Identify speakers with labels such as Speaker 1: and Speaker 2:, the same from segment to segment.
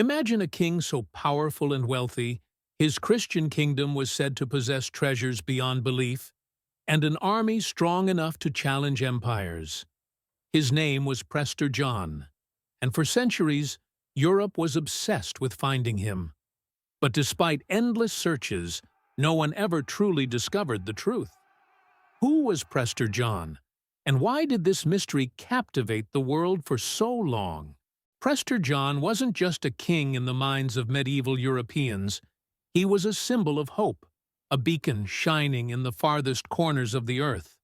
Speaker 1: Imagine a king so powerful and wealthy, his Christian kingdom was said to possess treasures beyond belief, and an army strong enough to challenge empires. His name was Prester John, and for centuries, Europe was obsessed with finding him. But despite endless searches, no one ever truly discovered the truth. Who was Prester John, and why did this mystery captivate the world for so long? Prester John wasn't just a king in the minds of medieval Europeans. He was a symbol of hope, a beacon shining in the farthest corners of the earth.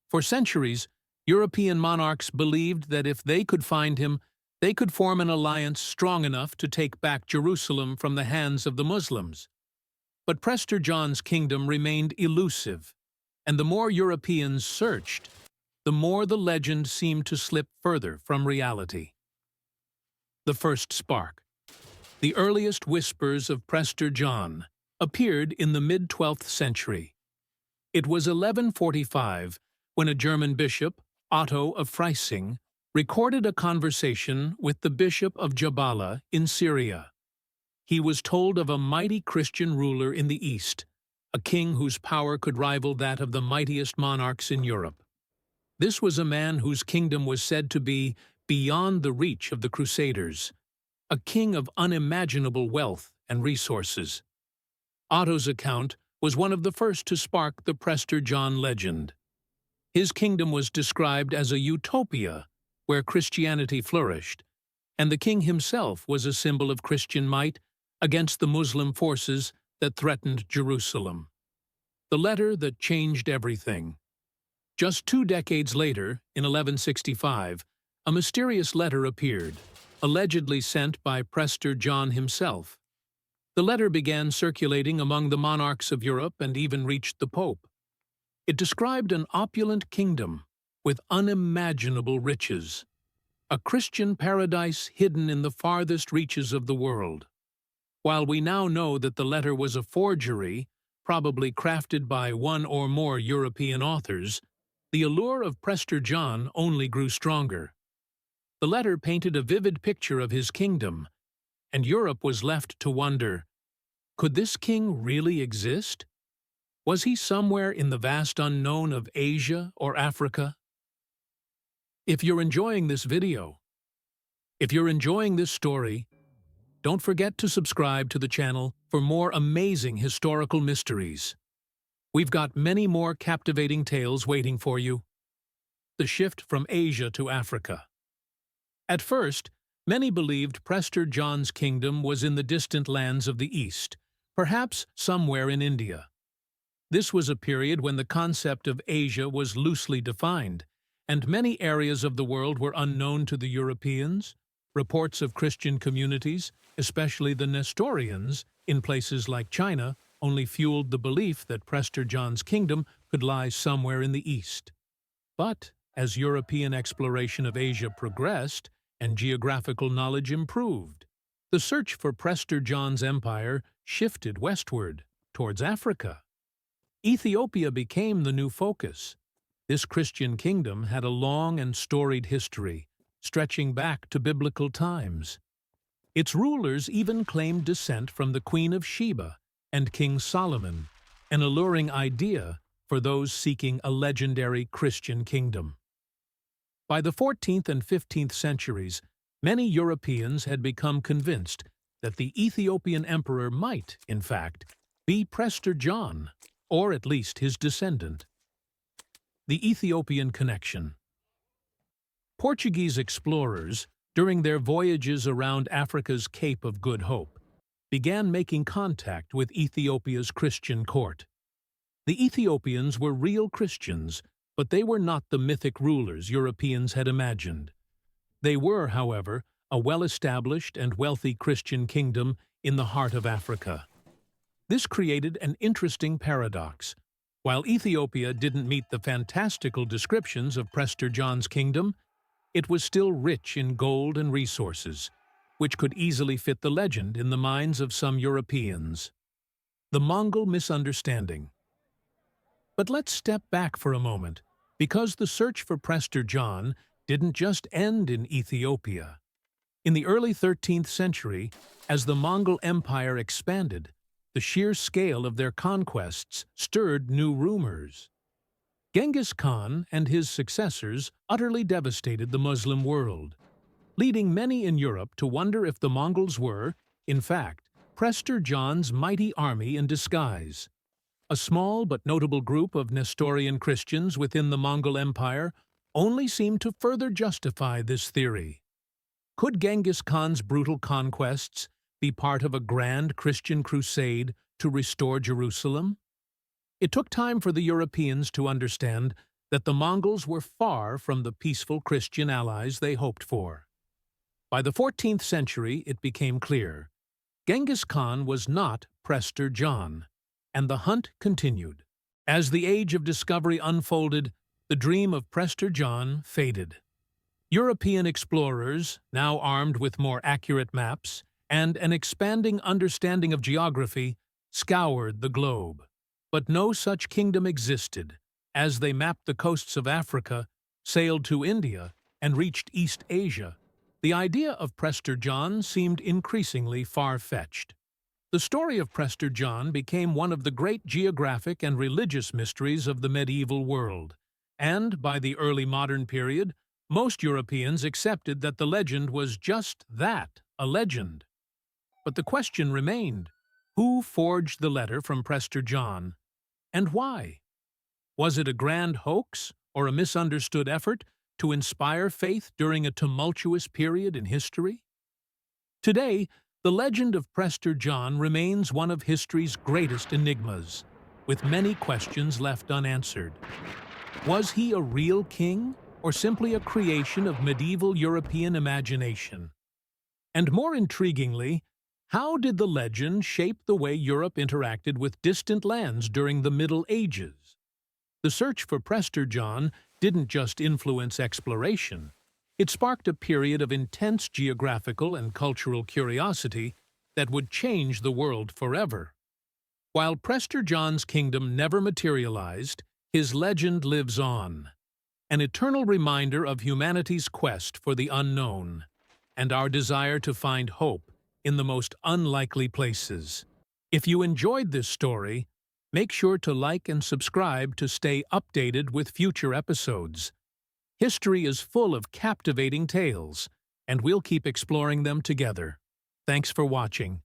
Speaker 1: For centuries, European monarchs believed that if they could find him, they could form an alliance strong enough to take back Jerusalem from the hands of the Muslims. But Prester John's kingdom remained elusive, and the more Europeans searched, the more the legend seemed to slip further from reality. The first spark. The earliest whispers of Prester John appeared in the mid-12th century. It was 1145 when a German bishop, Otto of Freising, recorded a conversation with the bishop of Jabala in Syria. He was told of a mighty Christian ruler in the east, a king whose power could rival that of the mightiest monarchs in Europe. This was a man whose kingdom was said to be beyond the reach of the Crusaders, a king of unimaginable wealth and resources. Otto's account was one of the first to spark the Prester John legend. His kingdom was described as a utopia where Christianity flourished, and the king himself was a symbol of Christian might against the Muslim forces that threatened Jerusalem. The letter that changed everything. Just 2 decades later, in 1165, a mysterious letter appeared, allegedly sent by Prester John himself. The letter began circulating among the monarchs of Europe and even reached the Pope. It described an opulent kingdom with unimaginable riches, a Christian paradise hidden in the farthest reaches of the world. While we now know that the letter was a forgery, probably crafted by one or more European authors, the allure of Prester John only grew stronger. The letter painted a vivid picture of his kingdom, and Europe was left to wonder, could this king really exist? Was he somewhere in the vast unknown of Asia or Africa? If you're enjoying this video, if you're enjoying this story, don't forget to subscribe to the channel for more amazing historical mysteries. We've got many more captivating tales waiting for you. The shift from Asia to Africa. At first, many believed Prester John's kingdom was in the distant lands of the East, perhaps somewhere in India. This was a period when the concept of Asia was loosely defined, and many areas of the world were unknown to the Europeans. Reports of Christian communities, especially the Nestorians, in places like China, only fueled the belief that Prester John's kingdom could lie somewhere in the East. But as European exploration of Asia progressed and geographical knowledge improved, the search for Prester John's empire shifted westward, towards Africa. Ethiopia became the new focus. This Christian kingdom had a long and storied history, stretching back to biblical times. Its rulers even claimed descent from the Queen of Sheba and King Solomon, an alluring idea for those seeking a legendary Christian kingdom. By the 14th and 15th centuries, many Europeans had become convinced that the Ethiopian emperor might, in fact, be Prester John, or at least his descendant. The Ethiopian connection. Portuguese explorers, during their voyages around Africa's Cape of Good Hope, began making contact with Ethiopia's Christian court. The Ethiopians were real Christians, but they were not the mythic rulers Europeans had imagined. They were, however, a well-established and wealthy Christian kingdom in the heart of Africa. This created an interesting paradox. While Ethiopia didn't meet the fantastical descriptions of Prester John's kingdom, it was still rich in gold and resources, which could easily fit the legend in the minds of some Europeans. The Mongol misunderstanding. But let's step back for a moment, because the search for Prester John didn't just end in Ethiopia. In the early 13th century, as the Mongol Empire expanded, the sheer scale of their conquests stirred new rumors. Genghis Khan and his successors utterly devastated the Muslim world, leading many in Europe to wonder if the Mongols were, in fact, Prester John's mighty army in disguise. A small but notable group of Nestorian Christians within the Mongol Empire only seemed to further justify this theory. Could Genghis Khan's brutal conquests be part of a grand Christian crusade to restore Jerusalem? It took time for the Europeans to understand that the Mongols were far from the peaceful Christian allies they hoped for. By the 14th century, it became clear. Genghis Khan was not Prester John, and the hunt continued. As the age of discovery unfolded, the dream of Prester John faded. European explorers, now armed with more accurate maps and an expanding understanding of geography, scoured the globe. But no such kingdom existed. As they mapped the coasts of Africa, sailed to India, and reached East Asia, the idea of Prester John seemed increasingly far-fetched. The story of Prester John became one of the great geographic and religious mysteries of the medieval world, and by the early modern period, most Europeans accepted that the legend was just that, a legend. But the question remained, who forged the letter from Prester John, and why? Was it a grand hoax or a misunderstood effort to inspire faith during a tumultuous period in history? Today, the legend of Prester John remains one of history's greatest enigmas, with many questions left unanswered. Was he a real king, or simply a creation of medieval European imagination? And more intriguingly, how did the legend shape the way Europe interacted with distant lands during the Middle Ages? The search for Prester John didn't just influence exploration. It sparked a period of intense geographical and cultural curiosity that would change the world forever. While Prester John's kingdom never materialized, his legend lives on, an eternal reminder of humanity's quest for the unknown and our desire to find hope in the most unlikely places. If you enjoyed this story, make sure to like and subscribe to stay updated with future episodes. History is full of captivating tales, and we'll keep exploring them together. Thanks for watching.